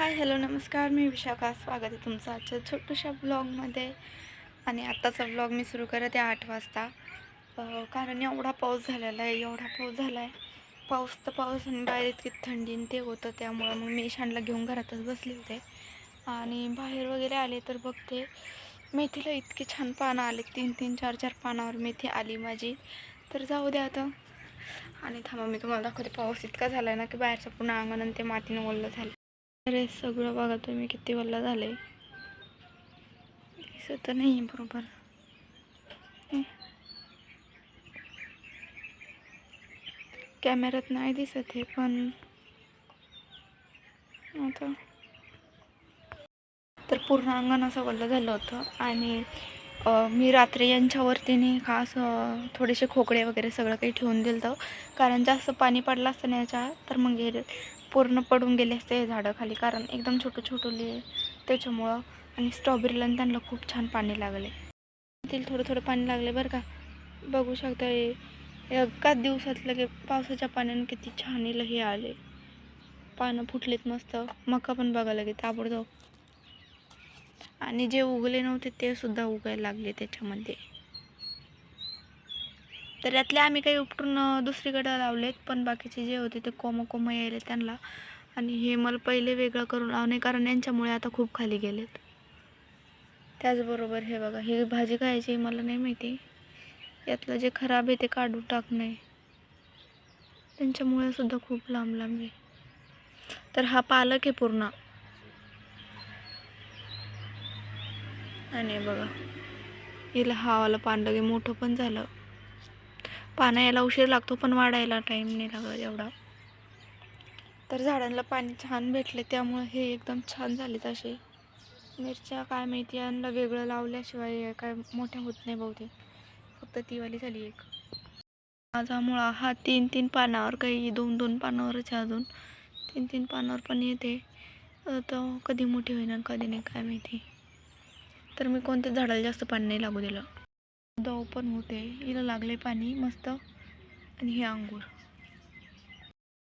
Hi hello नमस्कार, मी विशाखा. स्वागत आहे तुमचं आजच्या छोट्याशा ब्लॉगमध्ये. आणि आत्ताचा ब्लॉग मी सुरू करत आहे 8 वाजता. कारण एवढा पाऊस झालेला आहे, एवढा पाऊस झाला आहे. पाऊस तर पाऊस आणि बाहेर इतकी थंडी आणि ते होतं, त्यामुळं मग मी ईशानला घेऊन घरातच बसले होते. आणि बाहेर वगैरे आले तर बघते मेथीला इतकी छान पानं आले, 3-3 4-4 पानावर मेथी आली माझी. तर जाऊ द्या आता. आणि थांबा मी तुम्हाला दाखवते. पाऊस इतका झाला आहे ना की बाहेरचं पुन्हा अंगण आणि ते मातीनं ओलं झालं. अरे सगळं बघा तुम्ही किती वल्ल झाले. दिसत नाही बरोबर. कॅमेऱ्यात नाही दिसत आहे पण आता तर पूर्ण अंगण असं वल्ल झालं होतं. आणि मी रात्री यांच्यावरतीने खास थोडेसे खोकळे वगैरे सगळं काही ठेवून दिलं होतं. कारण जास्त पाणी पडलं असतं ना याच्या तर मग हे पूर्ण पडून गेले असते हे झाडं खाली, कारण एकदम छोटोली त्याच्यामुळं. आणि स्ट्रॉबेरीला त्यांना खूप छान पाणी लागले. तिला थोडं थोडं पाणी लागले बरं का. बघू शकता हे एकाच दिवसात लगे पावसाच्या पाण्याने किती छान हे आले, पानं फुटलेत मस्त. मका पण बघा लगे ताबडतोब. आणि जे उगले नव्हते ते सुद्धा उगायला लागले त्याच्यामध्ये. तर यातले आम्ही काही उपटून दुसरीकडे लावलेत, पण बाकीचे जे होते ते कोम यायले त्यांना. आणि हे मला पहिले वेगळं करून लावणे, कारण यांच्यामुळे आता खूप खाली गेलेत. त्याचबरोबर हे बघा, ही भाजी खायची मला नाही माहिती, यातलं जे खराब आहे ते काढून टाकणे, त्यांच्यामुळे सुद्धा खूप लांब आहे. तर हा पालक आहे पूर्ण. आणि बघा हिला हावाला पान लगे मोठं पण झालं. पानं यायला उशीर लागतो पण वाढायला टाईम नाही लागत एवढा. तर झाडांना पाणी छान भेटले त्यामुळे हे एकदम छान झाले. तसे मिरच्या काय माहिती यांना वेगळं लावल्याशिवाय काय मोठ्या होत नाही बहुतेक, फक्त ती झाली एक. माझा मुळा हा 3-3 पानावर, काही 2-2 पानावरच अजून 3-3 पानावर पण येते. तर कधी मोठी होईना कधी नाही काय माहिती. तर मी कोणत्याच झाडाला जास्त पाणी नाही लागू दिलं. दव पण होते, हिला लागले पाणी मस्त. आणि हे अंगूर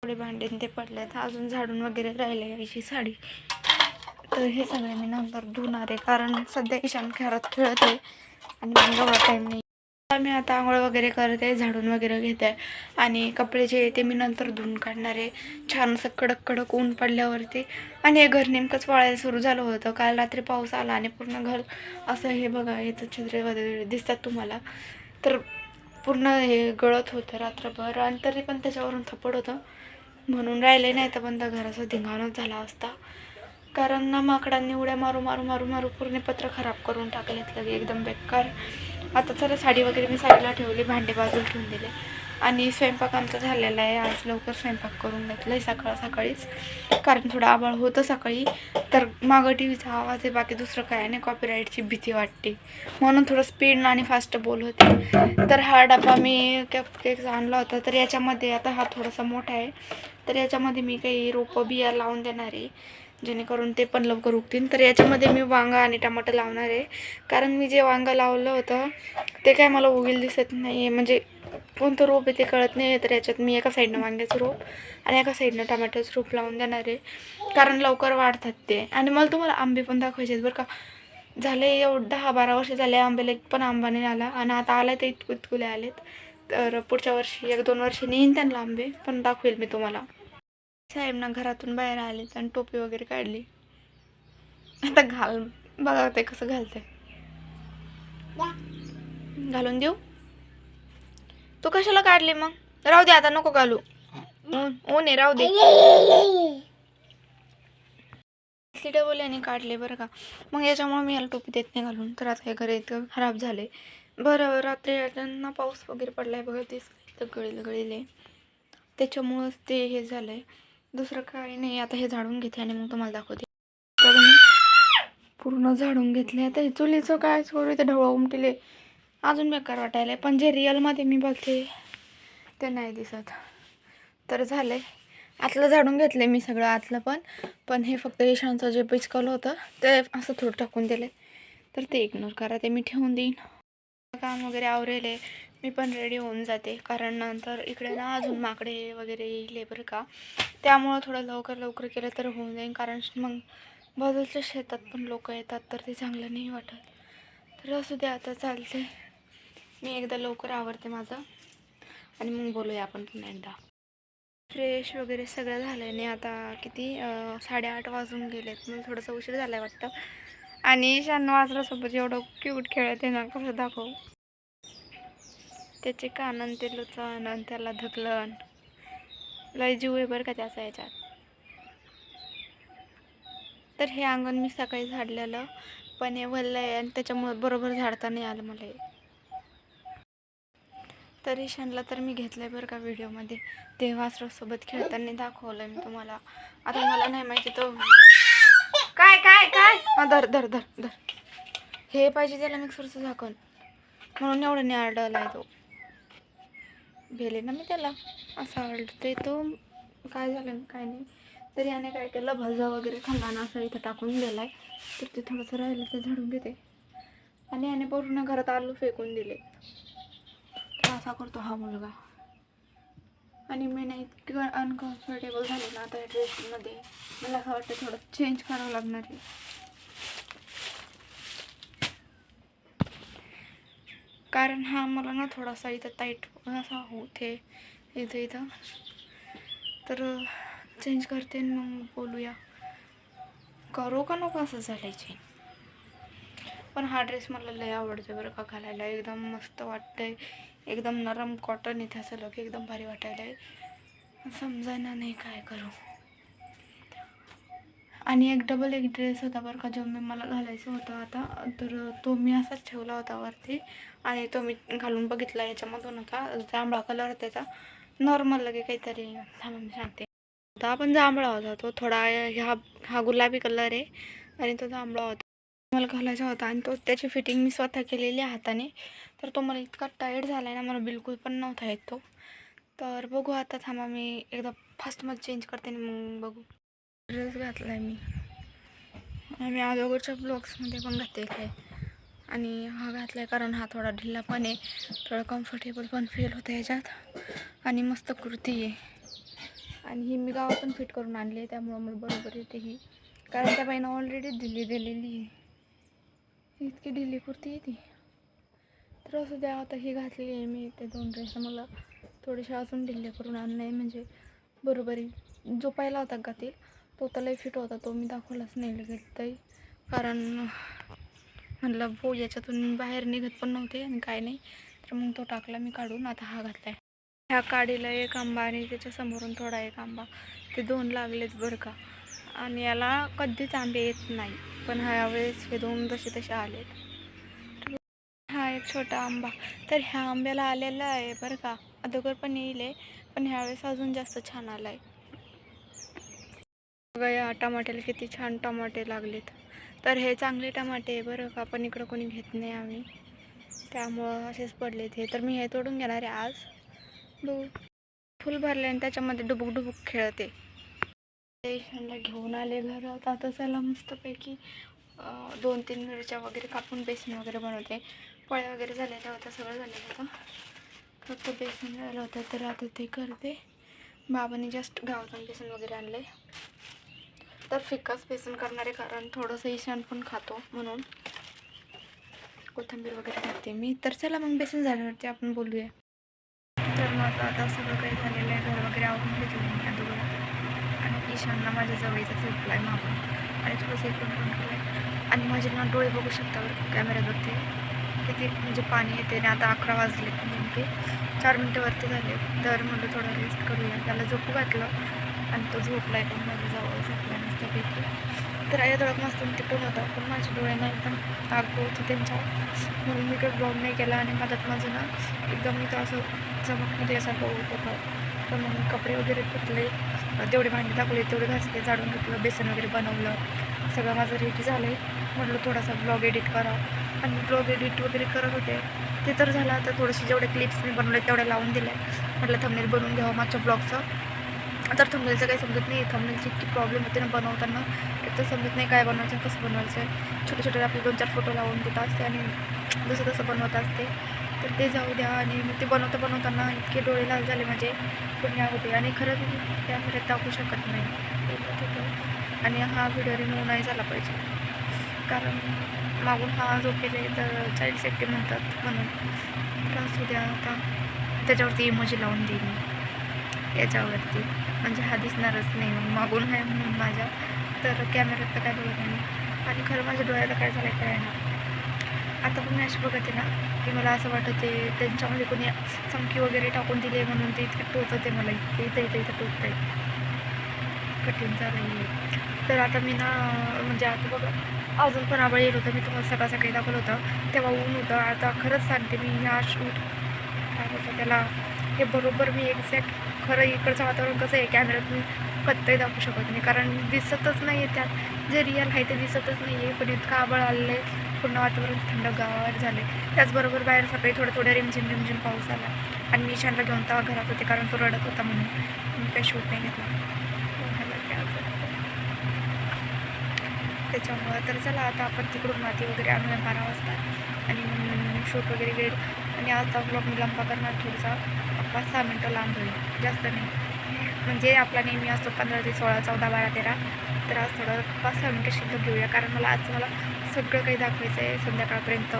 थोडे भांडे ते पडलेत, अजून झाडून वगैरे राहिले याची साडी. तर हे सगळे मी नंतर धुणार आहे, कारण सध्या ईशान घरात खेळत आहे आणि मग एवढा टाईम नाही. मी आता आंघोळ वगैरे करते, झाडून वगैरे घेते. आणि कपडे जे ते मी नंतर धुवून काढणार आहे, छान असं कडक कडक ऊन पडल्यावरती. आणि हे घर नेमकंच वाळायला सुरू झालं होतं. काल रात्री पाऊस आला आणि पूर्ण घर असं हे बघा याचं छत्रे वगैरे दिसतात तुम्हाला, तर पूर्ण हे गळत होतं रात्रभर. आणि तरी पण त्याच्यावरून थपड होतं म्हणून राहिले, नाही तर पण घराचा धिंगाणच झाला असता. कारण ना माकडांनी उड्या मारू मारू मारू मारू पूर्ण पत्र खराब करून टाकलेत लगे, एकदम बेकार. आता चला साडी वगैरे मी साईडला ठेवली, भांडे बाजूला ठेवून दिले. आणि स्वयंपाक आमचा झालेला आहे. आज लवकर स्वयंपाक करून घेतलं आहे सकाळीच, कारण थोडं आभाळ होतं सकाळी. तर मागं टी व्हीचा आवाज आहे, बाकी दुसरं काय नाही. कॉपीराईटची भीती वाटते म्हणून थोडं स्पीड आणि फास्ट बोलवते. तर हा डबा मी केकचा आणला होता, तर याच्यामध्ये आता हा थोडासा मोठा आहे, तर याच्यामध्ये मी काही रोपं बिया लावून देणार आहे, जेणेकरून ते पण लवकर उगतील. तर याच्यामध्ये मी वांगा आणि टमाटर लावणार आहे, कारण मी जे वांगा लावलं होतं ते काय मला उगेल दिसत नाही आहे, म्हणजे कोणतं रोप आहे ते कळत नाही आहे. तर याच्यात मी एका साईडनं वांग्याचं रोप आणि एका साईडनं टमाटरचं रोप लावून देणार आहे, कारण लवकर वाढतात ते. आणि मला तुम्हाला आंबे पण दाखवायचे आहेत बरं का. झाले 10-12 वर्ष झाले आंब्याला एक पण आंबा नाही आला, आणि आता आला ते इतकुले आलेत. तर पुढच्या वर्षी 1-2 वर्षांनी येईन त्यांना आंबे, पण दाखवेल मी तुम्हाला. साहेब ना घरातून बाहेर आले आणि टोपी वगैरे काढली. आता घाल बघा ते कसं घालते. घालून देऊ? तू कशाला काढली मग? राहू दे आता, नको घालू. ऊन आहे, राहू दे. डबल्याने काढले बरं का. मग याच्यामुळे मी याला टोपी देत नाही घालून. तर आता हे घर इतकं खराब झाले. बरं रात्री त्यांना पाऊस वगैरे पडलाय बघा, तेच तर गळीले त्याच्यामुळंच ते हे झालंय, दुसरं काही नाही. आता हे झाडून घेते आणि मग तुम्हाला दाखवते. तर मी पूर्ण झाडून घेतले. आता हे चुलीचं काय सोडू, ते ढवळं उमटले अजून बेकार वाटायला, पण जे रिअलमध्ये मी बघते ते नाही दिसत. तर झालंय, आतलं झाडून घेतलं मी सगळं आतलं पण हे फक्त ईशानचं जे पिचकलं होतं ते असं थोडं टाकून दिलं, तर ते इग्नोर करा, ते मी ठेवून देईन. काम वगैरे आवरेले, मी पण रेडी होऊन जाते, कारण नंतर इकडे ना अजून माकडे वगैरे येईल बरं का. त्यामुळं थोडं लवकर लवकर केलं तर होऊन जाईल, कारण मग बाजूच्या शेतात पण लोक येतात तर ते चांगलं नाही वाटत. तर असू दे, आता चालते, मी एकदा लवकर आवरते माझं आणि मग बोलूया आपण पुन्हा एकदा. फ्रेश वगैरे सगळं झालं आहे. आता किती 8:30 वाजून गेलेत, मग थोडंसं उशीर झाला आहे वाटतं. आणि ईशान वाजल्यासोबत एवढं क्यूट खेळत आहे ना, कसं दाखवू. त्याचे कानन ते लुचन आणि त्याला धकलन, लय जीव आहे बरं का त्याचा याच्यात. तर हे अंगण मी सकाळी झाडलेलं, पण हे वल्लं आहे आणि त्याच्यामुळे बरोबर झाडता नाही आलं मला. तर ईशानला तर मी घेतलंय बरं का व्हिडिओमध्ये, ते वासरासोबत खेळताना दाखवलं मी तुम्हाला. आता मला नाही माहिती तो काय काय काय धर धर धर धर, हे पाहिजे त्याला मिक्सरचं झाकण, म्हणून एवढं नाही आरडलाय तो. भेले ना मी त्याला, असं आरडते तो. काय झालं काय नाही. तरी याने काय केलं, भाजा वगैरे खाल्ला ना असं इथं टाकून दिलाय, तर ते थोडंसं राहिलं ते झाडून घेते. आणि याने पूर्ण घरात आलू फेकून दिले. असा करतो हा मुलगा. आणि मी नाही इतकं अनकम्फर्टेबल झाले ना आता या ड्रेसमध्ये, मला असं वाटतं थोडं चेंज करावं लागणार आहे. कारण हा मला ना थोडासा इथं टाईट असा होते इथं तर चेंज करते मग बोलूया, करू का नको असं झालं. पण हा ड्रेस मला लय आवडतो बरं का घालायला, एकदम मस्त वाटतंय, एकदम नरम कॉटन इथे असं लोक एकदम भारी वाटायला आहे. समजायला नाही काय करू. आणि एक ड्रेस होता बरं का, जो मी मला घालायचा होता आता, तर तो मी असाच ठेवला होता वरती, आणि तो मी घालून बघितला. याच्यामधून होता जांभळा कलर, त्याचा नॉर्मल लगे काहीतरी थांबून सांगते होता, पण जांभळा होता तो थोडा. हा गुलाबी कलर आहे आणि तो जांभळा होता, मला घालायचा होता. आणि तो त्याची फिटिंग मी स्वतः केलेली हाताने, तर तो मला इतका टाईट झाला आहे ना, मला बिलकुल पण नव्हता येत तो. तर बघू आता, थांबा मी एकदा फास्टमध्ये चेंज करते आणि मग बघू. ड्रेस घातला आहे मी अगोदरच्या ब्लॉग्समध्ये पण घातलेला आहे, आणि हा घातला आहे कारण हा थोडा ढिल्ला पण आहे, थोडा कम्फर्टेबल पण फील होतं याच्यात, आणि मस्त कुर्ती आहे. आणि ही मी गावातून फिट करून आणली आहे, त्यामुळं मला बरोबर येते ही, कारण त्या बाईनं ऑलरेडी दिलेली आहे. इतकी ढिली कुर्ती आहे ती. तर असं द्या, आता ही घातलेली आहे मी. ते 2 ड्रेस मला थोडेसे अजून ढिल्ले करून आणले, म्हणजे बरोबरी. जो पहिला होता घातील तो तर लय फिट होता, तो मी दाखवलाच नाही लगेच ताई, कारण म्हणलं हो याच्यातून बाहेर निघत पण नव्हते आणि काय नाही, तर मग तो टाकला मी काढून. आता हा घातलाय. ह्या काडीला एक आंबा आणि त्याच्या समोरून थोडा एक आंबा, ते 2 लागलेत बरं का. आणि याला कधीच आंबे येत नाही, पण ह्या वेळेस हे 2 तसे आलेत. हा एक छोटा आंबा, तर ह्या आंब्याला आलेला आहे बरं का, अगोदर पण येईल, पण ह्यावेळेस अजून जास्त छान आला आहे. बघा या टमाट्याला किती छान टमाटे लागलेत. तर हे चांगले टमाटे आहे बरं का, पण इकडं कोणी घेत नाही आम्ही, त्यामुळं असेच पडले ते. तर मी हे तोडून घेणार आहे आज. फुल भरले आणि त्याच्यामध्ये डुबुक खेळते. ईशानला घेऊन आले घरात. आता त्याला मस्तपैकी 2-3 मिरच्या वगैरे कापून बेसन वगैरे बनवते. पोळ्या वगैरे झालेल्या होत्या, सगळं झालेलं होतं, फक्त बेसन झालं होतं, तर आता ते करते. बाबांनी जस्ट गावातून बेसन वगैरे आणले, तर फिक्काच बेसन करणारे, कारण थोडंसं ईशान पण खातो म्हणून. कोथिंबीर वगैरे टाकते मी. तर चला मग बेसन झाल्यावरती आपण बोलूया. तर माझं आता सगळं काही झालेलं आहे, घर वगैरे आवरून घेतलं मी अगोदर, आणि ईशानला माझ्या जवळचा झोपला आहे मागून, आणि थोडंसं इकडून केलं आहे. आणि माझे ना डोळे बघू शकता बरं कॅमेऱ्यात बघते किती म्हणजे पाणी येते. आणि आता 11 वाजले, नेमके 4 मिनटं झाले. तर म्हटलं थोडं रेस्ट करूया, त्याला झोपू घातलं आणि तो झोपला आहे, पण माझ्या जवळ झोपला मस्तपैकी. तर आई थोडं मस्त तिकडून होता, पण माझे डोळे नाही एकदम आग होती त्यांच्या, म्हणून मी काही ब्लॉग नाही केला. आणि मदत माझं ना एकदम मी तर असं चमक निघल्यासारखं होतं. तर मग कपडे वगैरे धुतले, तेवढे भांडी टाकले, तेवढे घासले, झाडून घेतलं, बेसन वगैरे बनवलं, सगळं माझं रेडी झालं आहे. म्हटलं थोडासा ब्लॉग एडिट करा, आणि ब्लॉग एडिट वगैरे करत होते ते तर झालं. आता थोडेसे जेवढे क्लिप्स मी बनवले तेवढे लावून दिले. म्हटलं थंबनेल बनवून घ्यावं माझ्या ब्लॉगचं. तर थंबनेलचं काही समजत नाही, थंबनेलची इतकी प्रॉब्लेम होते ना बनवताना, एक तर समजत नाही काय बनवायचं कसं बनवायचं आहे. छोटे छोटे आपले 2-4 फोटो लावून देत असते आणि जसं तसं बनवत असते, तर ते जाऊ द्या. आणि मग ते बनवताना इतके डोळे लाल झाले माझे पुण्या होते. आणि खरंच मी कॅमेऱ्यात दाखवू शकत नाही होतं. आणि हा व्हिडिओ रिमूव्ह नाही झाला पाहिजे, कारण मागून हा जो केले तर चाइल्ड सेफ्टी म्हणतात म्हणून. तर असू द्या, आता त्याच्यावरती इमोजी लावून देईन मी याच्यावरती, म्हणजे हा दिसणारच नाही मग मागून आहे म्हणून माझ्या. तर कॅमेऱ्यात तर काय बघत नाही. आणि खरं माझ्या डोळ्याला काय झालं काय ना, आता पण मी अशी बघते ना की मला असं वाटते त्यांच्यामध्ये कोणी चमकी वगैरे टाकून दिले म्हणून ते इतके टोचते मला, इतके इथं टोचते, कठीण झालं आहे. तर आता मी ना म्हणजे आता बघा अजून पण आबळ येत होतं, मी तुम्हाला सकाळी दाखवलं होतं तेव्हा ऊन होतं. आता खरंच सांगते मी, ह्या शूट काय होतं त्याला, हे बरोबर मी एक्झॅक्ट खरं इकडचं वातावरण कसं आहे कॅमेऱ्यात मी कत्तही दाखवू शकत नाही, कारण दिसतच नाही आहे त्यात, जे रिअल आहे ते दिसतच नाही आहे. पण इतकं आबळ आलेलं आहे, पूर्ण वातावरण थंडगार झाले. त्याचबरोबर बाहेर सकाळी थोडं रिमझिम पाऊस आला. आणि मी ईशानला घेऊन तेव्हा घरात होते, कारण तो रडत होता म्हणून मी काही शूट नाही घेतला त्याच्यामुळं. तर चला आता आपण तिकडून माती वगैरे आणूया 12 वाजता, आणि शूट वगैरे घेईल. आणि आजचा ब्लॉग मी लांबा करणार, थोडासा 5-6 मिनटं लांब होईल, जास्त नाही. म्हणजे आपला नेहमी असतो 15 ते 16, 14, 12, 13. तर आज थोडं 5-6 मिनटं शिल्लक घेऊया, कारण मला सगळं काही दाखवायचं आहे संध्याकाळपर्यंत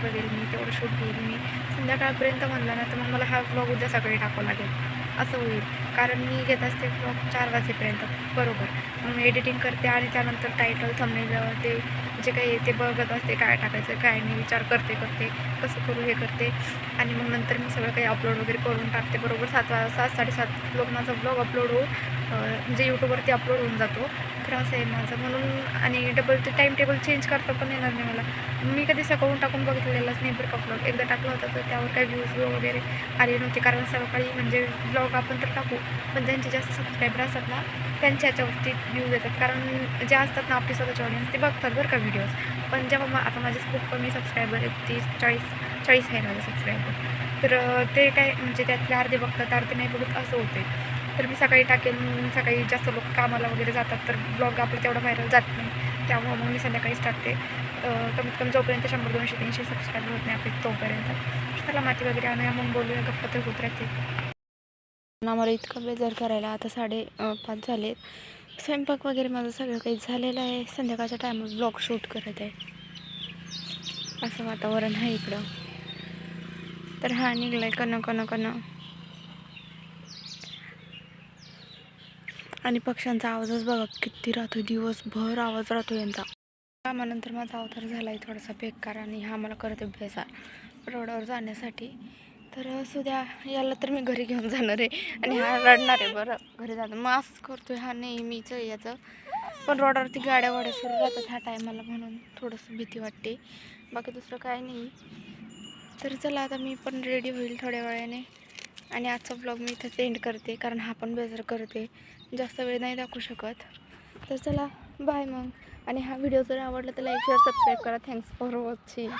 वगैरे. मी तेवढं शूट घेईल. मी संध्याकाळपर्यंत म्हणलं ना तर मग मला हा ब्लॉग उद्या सकाळी टाकावं लागेल असं होईल, कारण मी घेत असते ब्लॉग 4 वाजेपर्यंत बरोबर. मग एडिटिंग करते आणि त्यानंतर टायटल थंबनेल ते जे काही ते बघत असते, काय टाकायचं काय नाही, विचार करते कसं करू हे करते. आणि मग नंतर मी सगळं काही अपलोड वगैरे करून टाकते. बरोबर 7-7:30 लोक माझा ब्लॉग अपलोड होऊन म्हणजे यूट्यूबवरती अपलोड होऊन जातो. तर असं आहे माझं म्हणून. आणि ते टाईम टेबल चेंज करता पण येणार नाही मला. मी कधी सकाळून टाकून बघितलेलाच नाही बरं का ब्लॉग. एकदा टाकला होता तर त्यावर काही व्ह्यूज वगैरे आले नव्हते, कारण सकाळी म्हणजे ब्लॉग आपण तर टाकू, पण ज्यांचे जास्त सबस्क्रायबर असतात ना त्यांच्या ह्याच्यावरती व्ह्यूज येतात, कारण जे असतात ना आपली स्वतःचे ऑडियन्स ते बघतात बरं का व्हिडिओज. पण जेव्हा आता माझे खूप कमी सबस्क्रायबर आहेत, 30-40 आहे माझे सबस्क्रायबर. तर ते काय म्हणजे त्यातले अर्धे बघतात अर्धे नाही बघत असं होते. तर मी सकाळी टाकेन, सकाळी जास्त लोक कामाला वगैरे जातात तर ब्लॉग आपलं तेवढा व्हायरल जात नाही, त्यामुळं मग मी संध्याकाळीच टाकते. कमीत कमी जोपर्यंत 100-200-300 सबस्क्रायबर होत नाही आपले तोपर्यंत. त्याला माती वगैरे आणूया, मग बोलूया, गप्पा तर होत राहते. आम्हाला इतकं बेजार करायला आता 5:30 झालेत. स्वयंपाक वगैरे माझं सगळं काही झालेलं आहे. संध्याकाळच्या टायमात ब्लॉग शूट करत आहे, असं वातावरण आहे इकडं. तर हा निघलाय कन. आणि पक्ष्यांचा आवाजच बघा किती राहतो, दिवसभर आवाज राहतो यांचा. कामानंतर माझा अवतार झाला आहे थोडासा बेकार, आणि हा मला करत बेजार रोडावर जाण्यासाठी. तर असू द्या, याला तर मी घरी घेऊन जाणार आहे आणि हा रडणार आहे बरं घरी जाणं. मास्क करतोय हा नेहमीच याचं, पण रोडावरती गाड्या सुरू राहतात ह्या टायमाला म्हणून थोडंसं भीती वाटते, बाकी दुसरं काय नाही. तर चला आता मी पण रेडी होईल थोड्या वेळाने, आणि आजचा ब्लॉग मी इथंच एंड करते, कारण हा पण बेजार करते, जास्त वेळ नाही दाखवू शकत. तर चला बाय मग. आणि हा व्हिडिओ जर आवडला तर लाईक शेअर सबस्क्राईब करा. Thanks for watching.